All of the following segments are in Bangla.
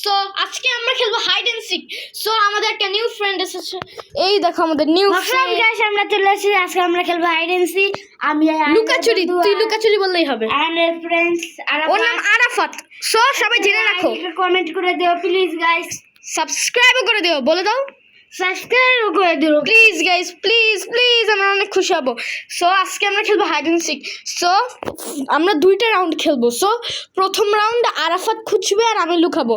সো আজকে আমরা খেলবো হাইড এন্ড সিক। সো আমাদের একটা নিউ ফ্রেন্ড এসেছে, এই দেখো আমাদের নিউ ফ্রেন্ড। গাইস আমরা চলে এসেছি, আজকে আমরা খেলবো হাইড এন্ড সিক। আমি লুকাচুরি, তুই লুকাচুরি বললেই হবে। এন্ড ফ্রেন্ডস ওর নাম আরাফাত। সো সবাই জেনে রাখো, কমেন্ট করে দিও প্লিজ গাইস, সাবস্ক্রাইবও করে দিও, বলে দাও সাবস্ক্রাইব করে দিও প্লিজ গাইস, প্লিজ প্লিজ, আমরা অনেক খুশি হব। সো আজকে আমরা খেলবো হাইড এন্ড সিক। সো আমরা দুইটা রাউন্ড খেলবো। সো প্রথম রাউন্ড আরাফাত খুঁজবে আর আমি লুকাবো।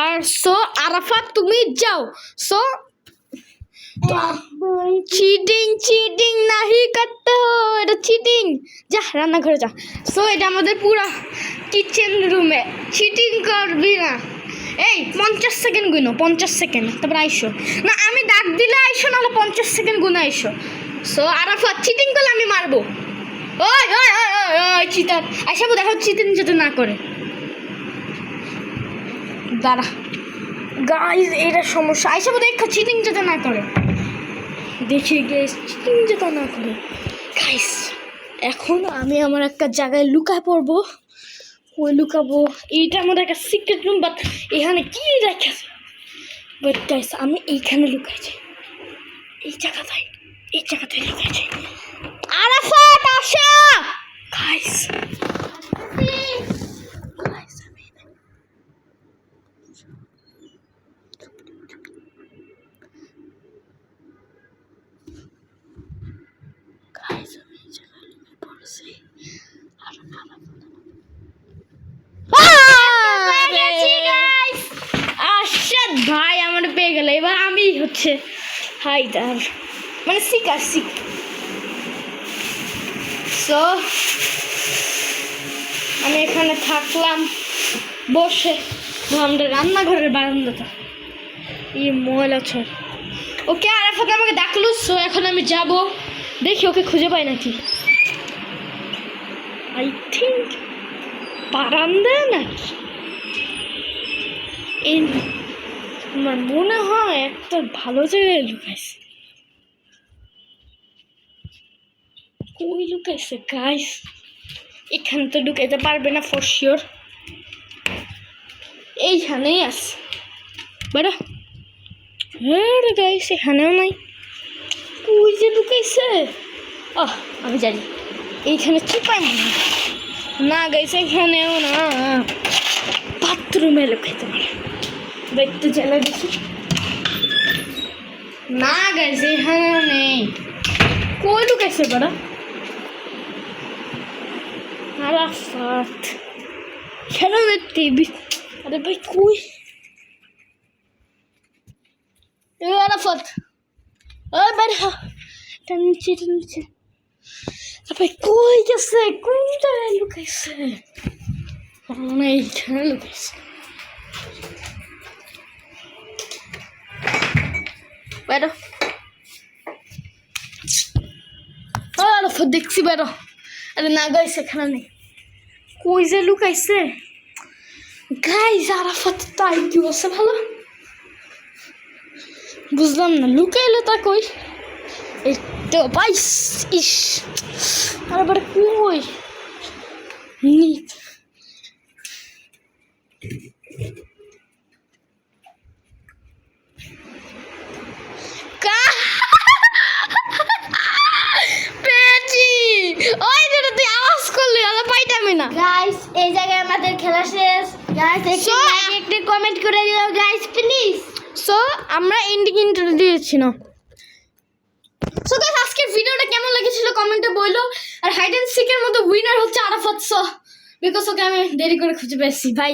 আর সো আরাফাত তুমি যাও। সো চিটিং চিটিং নাহি করতে হো, এটা চিটিং। যা রান্নাঘরে যা। সো এটা আমাদের পুরো কিচেন রুমে, চিটিং করবি না। এই 50 সেকেন্ড গুনো, 50 সেকেন্ড, তারপর আইসো। না আমি ডাক দিলে আইসো, নাহলে 50 সেকেন্ড গুনে আইসো। সো আরাফাত চিটিং করলে আমি মারবো। ওই ওই ওই ওই চিটার আইসাবো, দেখো চিটিং যাতে না করে। দাঁড়া গাইস, এটা সমস্যা। আইসাবো দেখো চিটিং যাতে না করে, দেখি গাইস চিটিং যাতে না করে। গাইস এখন আমি আমার একটা জায়গায় লুকায় পড়বো। ওই লুকাবো, এইটা আমাদের একটা সিক্রেট রুম, বাট এখানে কি রেখেছে। বাট গাইস আমি এইখানে লুকাইছি, এই জায়গাটায় লুকাইছি। আরাফাত আসো গাইস। আশাদ ভাই আমার পেয়ে গেল, এবার আমি হচ্ছে হাইদার, মানে শিকার শিক। সো আমি এখানে থাকলাম বসে, আমাদের রান্নাঘরের বারান্দাটা এই ময়লা ছড়। ওকে আরাফাত আমাকে ডাকলো। সো এখন আমি যাব, দেখি ওকে খুঁজে পাই নাকি। আই থিঙ্ক বারান্দা নাকি, এই আমার মনে হয় একটা ভালো জায়গায় লুকাইছে। কই লুকাইছে গাইস? এখানে তো ঢুকাইতে পারবে না ফর শিওর, এইখানেই আছে। বেড়া হ্যাঁ গাইস, এখানেও নাই। কই যে লুকাইছে? আমি জানি, এইখানে চিপাই না গাইস, এখানেও না, বাথরুমে লুকাইতে পারে। দেখতে চলে দেখি। না গাইস এখানে নেই। কই লুকাইছে বড়া? আরাফাত কেন দেখতে? আরে ভাই কই আরাফাত? বেড়া টানছে টানছে। ভাই কই গেছে? কোনটা লুকাইছে? না এইখানে লুকাইছে। বেরো আরাফাত, দেখছি বেরো। আরে না গাইস এখানে নেই। কই যে লুকাইছে গাইস? আরাফাত তাই কি বলছে ভালো বুঝলাম না, লুকাইলো তা কই? এই তো বাইস ইস। আরে বারে কই নি? গাইস এই জায়গায় আমাদের খেলা শেষ। গাইস একটু কমেন্ট করে দিও গাইস প্লিজ। সো আমরা এন্ডিং ইন্ট্রো দিয়েছি না। সো গাইস আজকের ভিডিওটা কেমন লেগেছিল কমেন্টে বলো। আর হাইড এন্ড সিকের মধ্যে উইনার হচ্ছে আরাফাত। সো বিকজ ওকে আমি দেরি করে খুঁজে পেয়েছি ভাই।